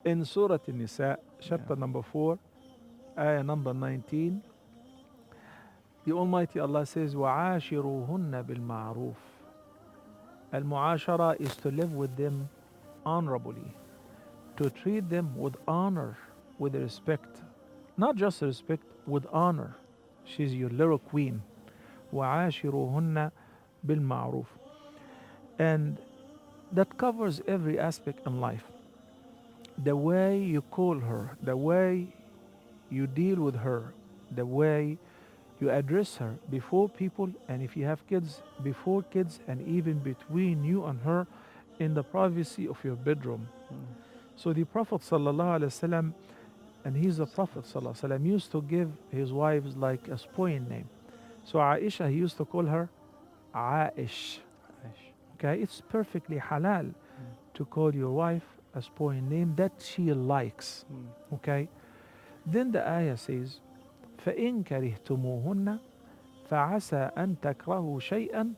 In Surah An-Nisa, chapter number 4, ayah number 19, the Almighty Allah says, وَعَاشِرُوهُنَّ بِالْمَعْرُوفِ. Al-mu'ashara is to live with them honorably, to treat them with honor, with respect. Not just respect, with honor. She's your little queen. وَعَاشِرُوهُنَّ بِالْمَعْرُوفِ. And that covers every aspect in life. The way you call her, the way you deal with her, the way you address her before people, and if you have kids, before kids, and even between you and her in the privacy of your bedroom. So the Prophet ﷺ, and he's a Prophet ﷺ, used to give his wives like a spoiling name. So Aisha, he used to call her Aish. Okay, it's perfectly halal to call your wife a spoiling name that she likes. Okay, then the ayah says, فإن كرهتموهن فعسى أن تكرهوا شيئا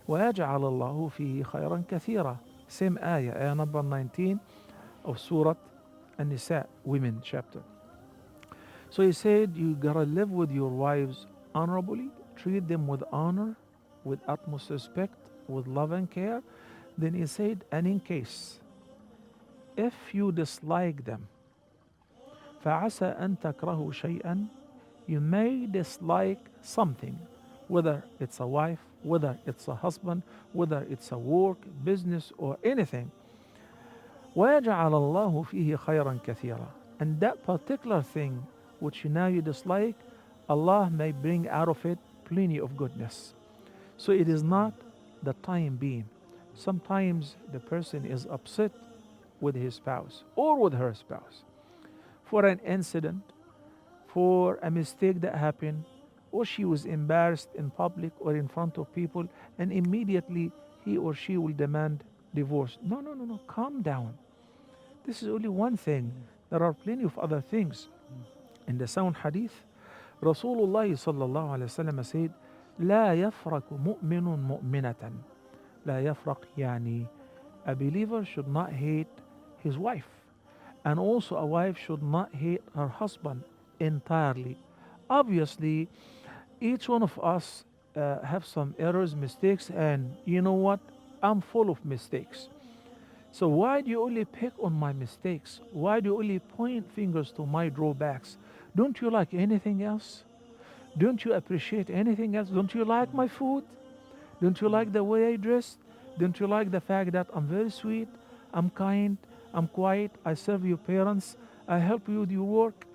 ويجعل الله فيه خيرا كثيرا. Same ayah, ayah number 19 of Surah An-Nisa, Women chapter. So he said, you gotta live with your wives honorably, treat them with honor, with utmost respect, with love and care. Then he said, and in case, if you dislike them, فعسى أن تكرهوا شيئا, you may dislike something, whether it's a wife, whether it's a husband, whether it's a work, business, or anything. وَيَجْعَلَ اللَّهُ فِيهِ خَيْرًا كَثِيرًا. And that particular thing which now you dislike, Allah may bring out of it plenty of goodness. So it is not the time being. Sometimes the person is upset with his spouse or with her spouse for an incident, for a mistake that happened, or she was embarrassed in public or in front of people, and immediately he or she will demand divorce. No, no, no, no. Calm down. This is only one thing. There are plenty of other things. In the sound hadith, Rasulullah sallallahu alayhi wasallam said, لا يفرق مؤمن مؤمنة. لا يفرق يعني a believer should not hate his wife, and also a wife should not hate her husband entirely. Obviously, each one of us have some errors, mistakes, and you know what? I'm full of mistakes. So why do you only pick on my mistakes? Why do you only point fingers to my drawbacks? Don't you like anything else? Don't you appreciate anything else? Don't you like my food? Don't you like the way I dress? Don't you like the fact that I'm very sweet, I'm kind, I'm quiet, I serve your parents, I help you with your work?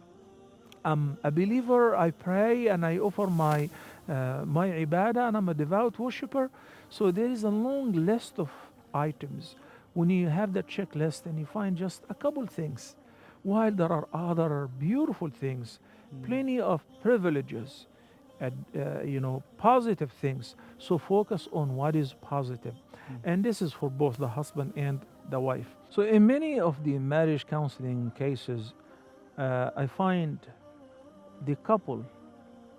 I'm a believer, I pray and I offer my ibadah, and I'm a devout worshipper. So there is a long list of items. When you have that checklist and you find just a couple things, while there are other beautiful things, plenty of privileges, and positive things. So focus on what is positive. And this is for both the husband and the wife. So in many of the marriage counseling cases, I find the couple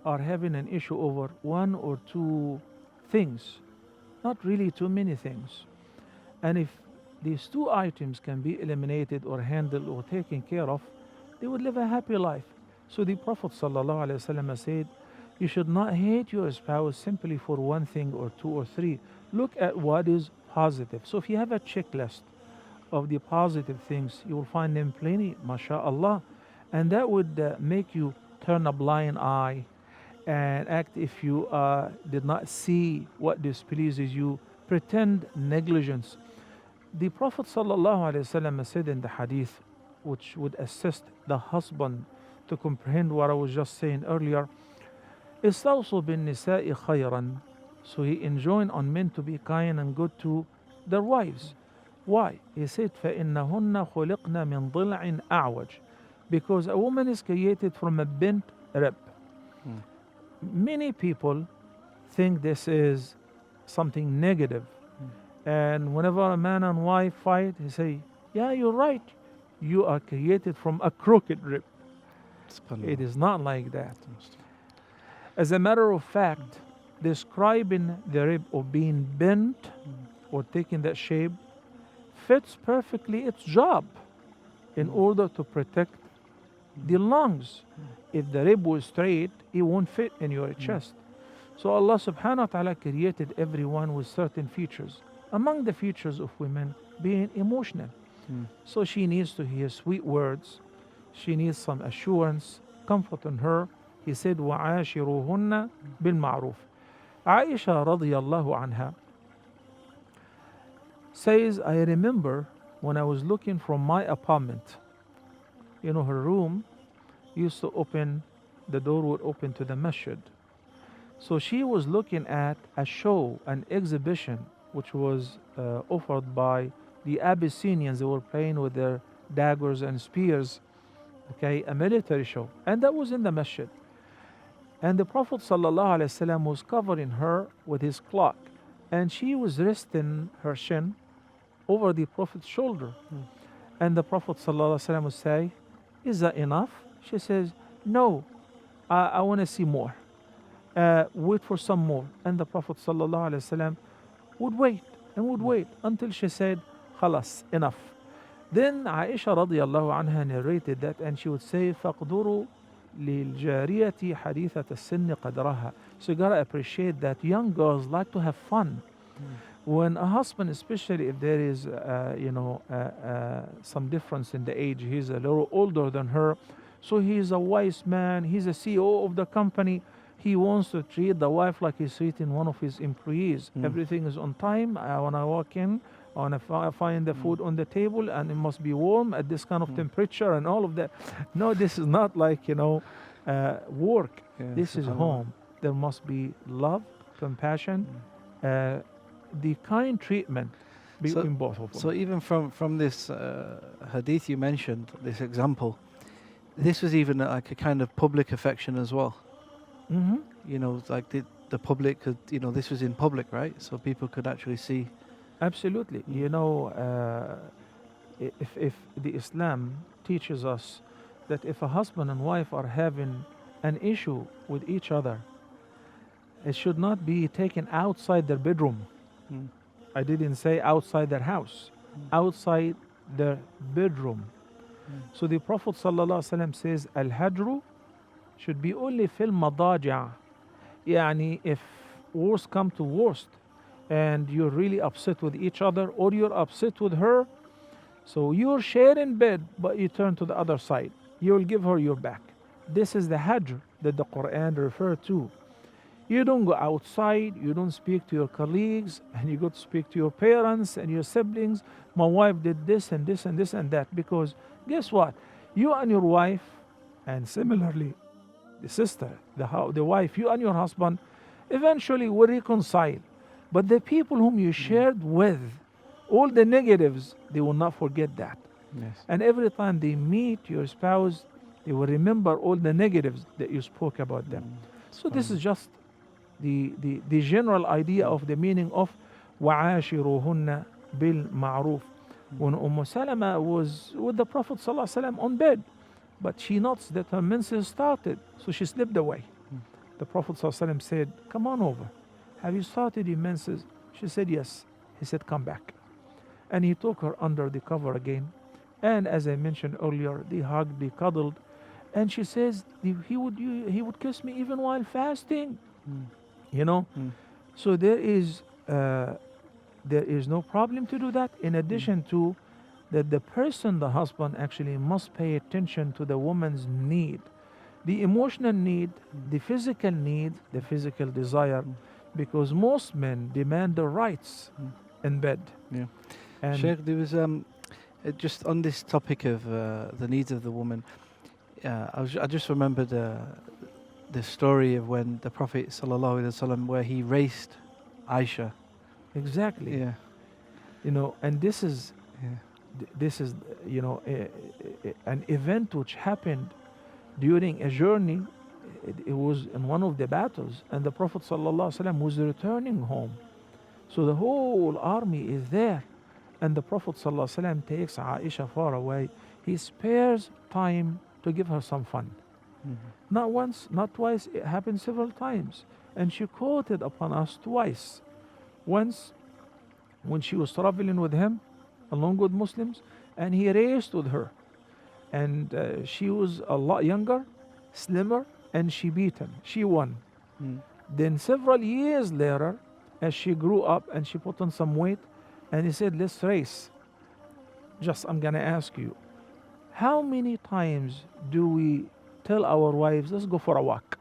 are having an issue over one or two things, not really too many things. And if these two items can be eliminated or handled or taken care of, they would live a happy life. So the Prophet ﷺ said, you should not hate your spouse simply for one thing or two or three. Look at what is positive. So if you have a checklist of the positive things, you will find them plenty, mashallah. And that would make you turn a blind eye and act if you did not see what displeases you, pretend negligence. The Prophet ﷺ said in the hadith, which would assist the husband to comprehend what I was just saying earlier, استوصوا بالنساء خيرا. So he enjoined on men to be kind and good to their wives. Why? He said, فإنهن خلقن من ضلع أعوج. Because a woman is created from a bent rib. Many people think this is something negative. And whenever a man and wife fight, he say, yeah, you're right. You are created from a crooked rib. It is not like that. As a matter of fact, describing the rib of being bent or taking that shape fits perfectly its job. in order to protect the lungs. If the rib was straight, it won't fit in your chest. So Allah subhanahu wa ta'ala created everyone with certain features. Among the features of women being emotional. So she needs to hear sweet words. She needs some assurance, comfort in her. He said, وَعَاشِرُوهُنَّ بِالْمَعْرُوفِ. Aisha radiyallahu anha says, I remember when I was looking from my apartment, her room used to open, the door would open to the masjid. So she was looking at a show, an exhibition, which was offered by the Abyssinians. They were playing with their daggers and spears, okay, a military show. And that was in the masjid. And the Prophet ﷺ was covering her with his cloak. And she was resting her chin over the Prophet's shoulder. And the Prophet ﷺ would say, is that enough? She says, no, I want to see more. Wait for some more. And the Prophet ﷺ would wait and would wait until she said, khalas, enough. Then Aisha radiallahu anha narrated that, and she would say, فَقْدُرُوا لِلْجَارِيَةِ حَدِيثَةَ السِّنِّ قَدْرَهَا. So you gotta appreciate that young girls like to have fun. When a husband, especially if there is, some difference in the age, he's a little older than her, so he's a wise man, he's a CEO of the company, he wants to treat the wife like he's treating one of his employees. Everything is on time. When I walk in, I want to find the food on the table, and it must be warm at this kind of temperature and all of that. No, this is not like, work. This is home. There must be love, compassion, the kind treatment between both of them. So even from this hadith you mentioned, this example, this was even like a kind of public affection as well. Like the public could, this was in public, right? So people could actually see. Absolutely. If the Islam teaches us that if a husband and wife are having an issue with each other, it should not be taken outside their bedroom. I didn't say outside their house, outside their bedroom. So the Prophet ﷺ says, Al-Hajru should be only fil madaja. Yani if worst come to worst and you're really upset with each other, or you're upset with her, so you're sharing bed but you turn to the other side, you'll give her your back. This is the hajr that the Quran referred to. You don't go outside, you don't speak to your colleagues, and you go to speak to your parents and your siblings. My wife did this and this and this and that. Because guess what? You and your wife, and similarly the sister, the wife, you and your husband eventually will reconcile. But the people whom you shared with, all the negatives, they will not forget that. Yes. And every time they meet your spouse, they will remember all the negatives that you spoke about them. So this is just the general idea of the meaning of وَعَاشِرُوهُنَّ بِالْمَعْرُوفِ. When Salama was with the Prophet ﷺ on bed, but she noticed that her menses started, so she slipped away. The Prophet ﷺ said, come on over. Have you started your menses? She said, yes. He said, come back. And he took her under the cover again. And as I mentioned earlier, they hugged, they cuddled. And she says, he would kiss me even while fasting. So there is no problem to do that. In addition to that, the person, the husband, actually must pay attention to the woman's need, the emotional need, the physical need, the physical desire, because most men demand the rights in bed. Yeah. And Sheikh, there was just on this topic of the needs of the woman. I just remembered the story of when the Prophet ﷺ, where he raced Aisha. exactly. Yeah. And this is an event which happened during a journey. It was in one of the battles, and the Prophet ﷺ was returning home. So the whole army is there, and the Prophet ﷺ takes Aisha far away. He spares time to give her some fun. Not once, not twice, it happened several times. And she quoted upon us twice. Once, when she was traveling with him, along with Muslims, and he raced with her. and she was a lot younger, slimmer, and she beat him. She won. Mm. Then several years later, as she grew up and she put on some weight, and he said, let's race. Just, I'm gonna ask you, how many times do we tell our wives, let's go for a walk?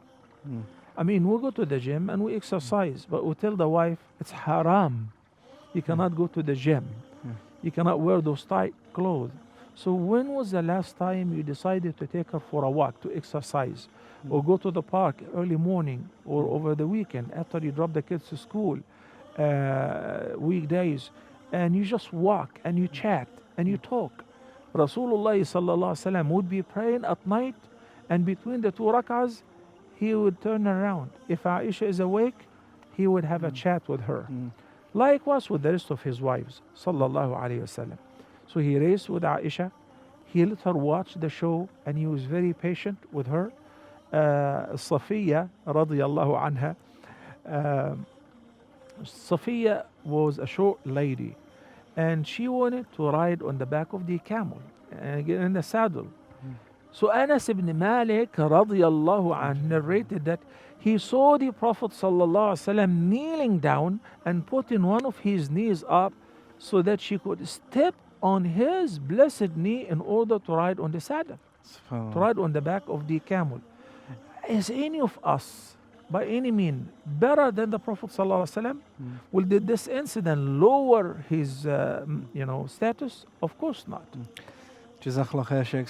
Mm. I mean, we go to the gym and we exercise, but we tell the wife, it's haram. You cannot go to the gym. Mm. You cannot wear those tight clothes. So when was the last time you decided to take her for a walk, to exercise, or go to the park early morning or over the weekend after you drop the kids to school, weekdays, and you just walk and you chat and you talk? Rasulullah sallallahu alaihi wasallam would be praying at night, and between the two rak'ahs, he would turn around. If Aisha is awake, he would have a chat with her. Mm. Likewise with the rest of his wives, sallallahu alaihi wasallam. So he raced with Aisha. He let her watch the show, and he was very patient with her. Safiya radiyallahu anha. Safiya was a short lady, and she wanted to ride on the back of the camel and get in the saddle. So Anas ibn Malik radiyallahu anhu narrated that he saw the Prophet sallallahu alaihi wasallam kneeling down and putting one of his knees up so that she could step on his blessed knee in order to ride on the saddle, to SubhanAllah. ride on the back of the camel. Is any of us, by any mean, better than the Prophet sallallahu alaihi wasallam? Will did this incident lower his, status? Of course not. Jazakallah khair, Sheikh.